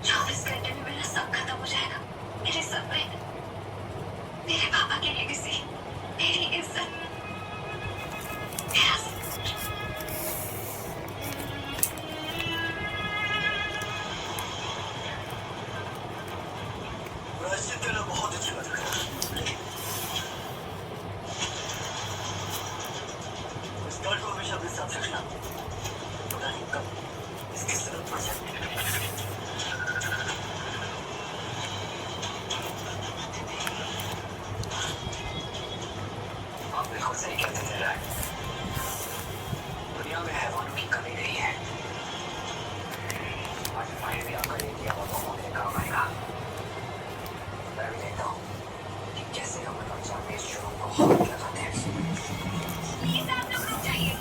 24 घंटे में मेरा सब खत्म हो जाएगा। मेरे सपने, मेरे पापा की लेगेसी, मेरी इज्जत, मेरा प्रायश्चित देना बहुत अच्छा लग रहा है। इस गर्ल को हमेशा अपने साथ रखना। पता नहीं कब इसकी जरूरत पड़ जाए। आप बिल्कुल सही कहते थे राय। दुनिया में हैवानों की कमी नहीं है। आज भाई भी आपका ये किया हुआ बहुत ही काम आएगा। मैं भी देखता हूँ कि कैसे हम जाके इस शुरू को हाथ लगाते हैं। प्लीज आप लोग रुक जाइए।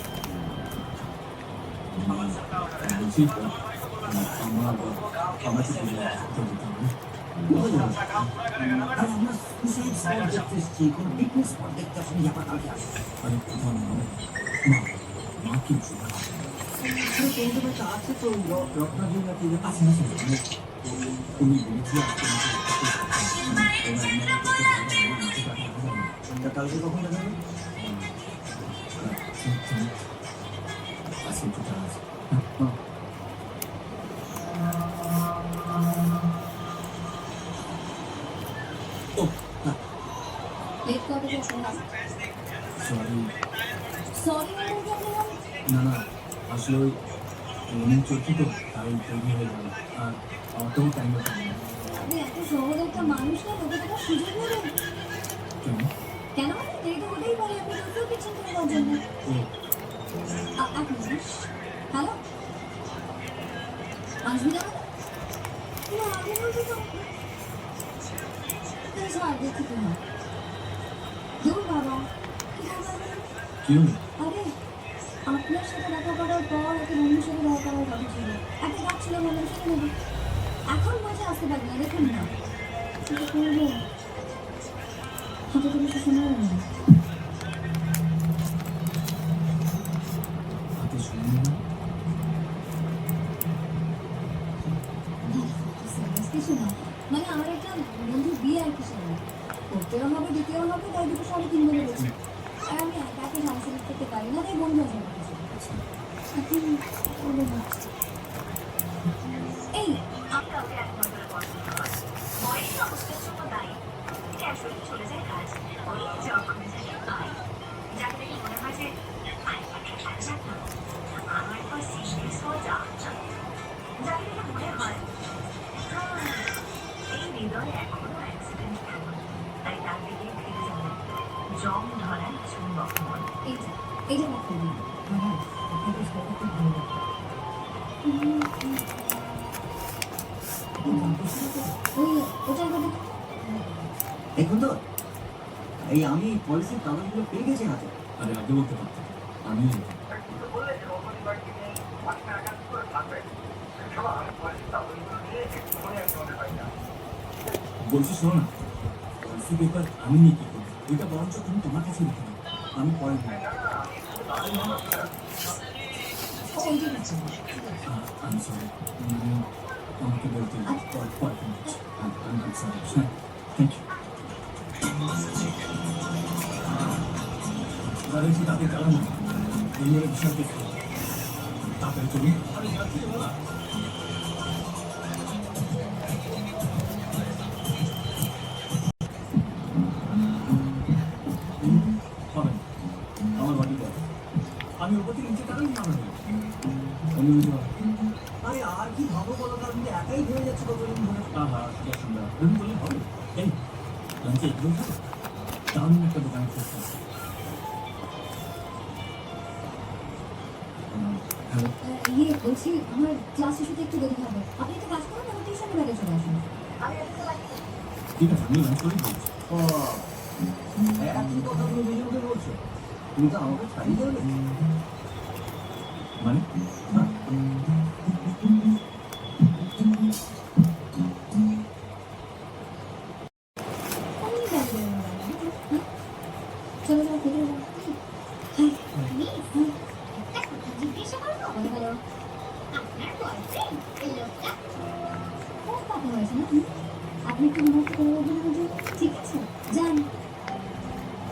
বলছি আমার আমার তো আর আমরা সুসাইড স্পট দেখতে এসেছি, কোনো পিকনিক স্পট দেখতে আসেনি। আবার কালকে আসবে আরে কোথাও না মা কি কেন্দ্র একটা আছে তো রত্নাজির আছে উনি বলেছি কালকে কখন দেখাবে? আছে একটু কাজ আছে। लेट कर दो सुना সরি सॉरी मैं बोल रहा हूँ না না আসলে ওই রনিং চলছে তো তাই তৈরি হয়ে যাবে আর অতও টাইম পাবে না। अरे এত সহজ একটা মানুষ না তোকে তো সুযোগ নেবে কেন? কেন দেরি তো হতেই পারে আপনি তো কিছু করার জন্য ও এক মিনিট হ্যালো অসুবিধা তুমি আগে বলতে তো ছাড় দেখি তোমার দূর বাবা কি হলো? আরে আপনার সাথে দেখা করার পর একটা বন্ধুর সাথে দেখা করার কথা ছিল, একটা কাজ ছিল বন্ধুর সাথে নেবে, এখন বসে আসতে পারি না দেখুন না কি করবো হাতে তো কিছু শোনা না হাতে শুনি না কিছু না মানে আমার একটা বন্ধুর বিয়ে আর কিছু না করতেও হবে দিতেও হবে তাই দুটো 3.5 বলেছি আর আমি একাকে সাংসারিক করতে পারি না তাই বন্ধু আছে এখন বলে যাচ্ছি এই आपका अभी एक नंबर पॉइंट बॉडी का उसके ऊपर दाई कैजुअली চলে যায় কাজ और যখন আই যাকে দেখে মনে হয় যে আই যাক না আমার পাশ সিরিয়াস হয়ে যাচ্ছে যাকে দেখে মনে হয় এই হৃদয়ে এখনো অ্যাক্সিডেন্ট হলো তাই তার দিকে ফিরে যাবে জম ধরার চুম্বক মন এইটা রাখতে দিন হ্যাঁ আপনাকে সবাই খুব ভালো লাগবে ওই ওটার কথা দেখুন তো এই আমি পলিসির কাগজগুলো পেয়ে গেছি হাতে। আরে আগে বলতে পারতাম আমি বলছি শোনো না পলিসি পেপার আমি নিয়ে কি করবো ওইটা বরঞ্চ তুমি তোমার কাছে রেখে দাও আমি পরে নেবো। ওইটা আছে আমি সরি আমাকে বলতে পরে আমি সরি হ্যাঁ থ্যাংক ইউ। গাড়ি তাতে চালানো এই মেরে বিশাল দেখে তাড়াতাড়ি চলুন আমি যাচ্ছি বলা হবে আমার বাড়ি আমি ওপর থেকে নিচে কারণ নামানো অনুমতি হবে। আরে আর কি ভাবো বলো, কারণ একাই হয়ে যাচ্ছে কতদিন ধরে। আহা সুন্দর রুম করলে হবে। এই লাঞ্চে এগুলো খাবো দারুণ একটা দোকানে খুঁজতে হ্যালো ইয়ে বলছি আমার ক্লাস শেষে একটু দেরি হবে আপনি তো কাজ করুন আমি টিউশনে বাইরে চলে আসুন ঠিক আছে আমি লাঞ্চ করেই বলছি। ও একই কথা তুমি দুজনকে বলছো, তুমি তো আমাকে ছাড়িয়ে দেবে মানে চলো যাও ফিরে যাও আমি একটা কথা জিজ্ঞাসা করবো বলো আপনার বয়ফ্রেন্ড এই লোকটা ও কথা হয়েছে না? আপনি একটু মুহূর্ত করে বলবেন আমার জন্য? ঠিক আছে, যান।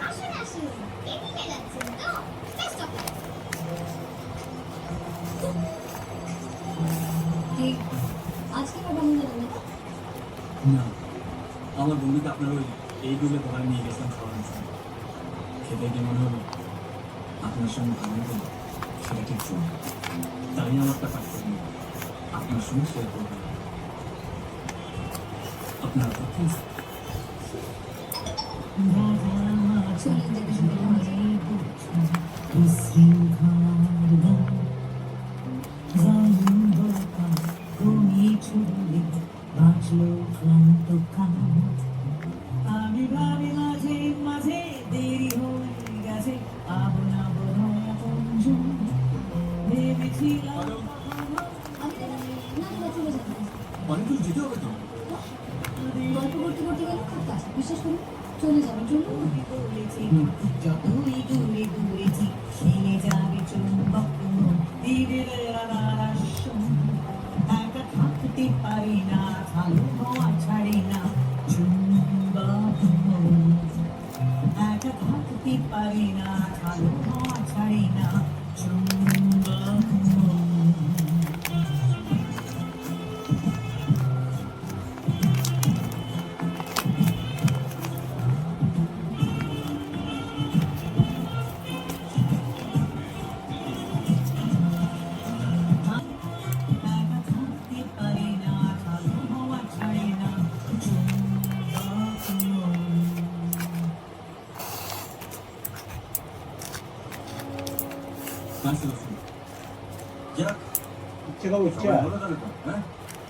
আসুন আসুন, এদিকে যাচ্ছেন তো? Best of luck. ঠিক, আজকে আমার কেমন গেল না? না, আমার বন্ধুকে আপনার ওই এই রুমে ঘরে নিয়ে গেছিলাম খাওয়ানোর জন্য। খেতে গিয়ে মনে হলো আপনার সঙ্গে ভালো গেল সেটা ঠিক ছিল না। তাই আমার টাকা নিয়ে আপনার সঙ্গে শেয়ার করবেন। আপনার কথা চলুন দেখে শুনে নেওয়া যাক। আমি ভাবি মাঝে মাঝে দেরি হয়ে গেছে ভেবেছিলাম আমি দেখলাম, না না চলে যাবেন। অনেক দূর যেতে হবে তো। গল্প করতে করতে গেলে খুব কাছে, বিশ্বাস করুন। চলে যাবেন, চলুন। যতই দূরে দূরেছি খেলে যাবে চুম্বক দিনের একা থাকতে পারি না ভালো হওয়া ছাড়ি না চুম্বক একা থাকতে পারি না ভালো হওয়া ছাড়ি না চুম্বক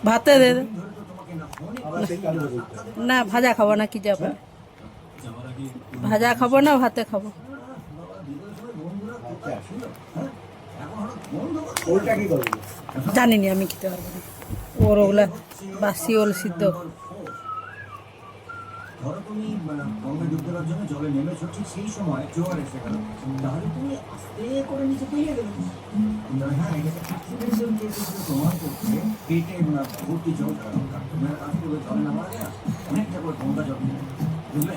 ভাতে দে দে। না ভাজা খাবো না, কি যাবে, ভাজা খাবো না, ভাতে খাবো। জানি না, আমি খেতে পারবো না। ওর ওগুলা বাসি ওল সিদ্ধ। ধরো তুমি গঙ্গা ডুব দেওয়ার জন্য জলে নেমেছো, ঠিক সেই সময় জোয়ার এসে গেল, তাহলে তুমি আস্তে করে নিচে তলিয়ে গেলে। হ্যাঁ, এটা অ্যাক্সিডেন্টাল কেসেস প্রমাণ করছে পেটে ভর্তি জল থাকা দরকার। তুমি কাজ করবে জলে নামা যায়, অনেকটা করে গঙ্গা জল নেবে, বুঝলে?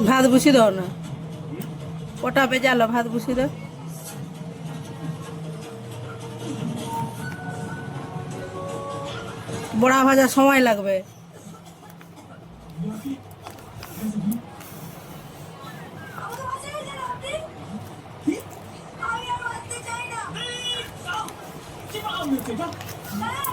ভাত বসি দাও না, কটা বেজালো, ভাত বসি দাও। বড়া ভাজা সময় লাগবে। আমাকে বাঁচিয়ে দিন আপনি। আমি আর বাঁচতে চাই না। কি বললাম হ্যাঁ,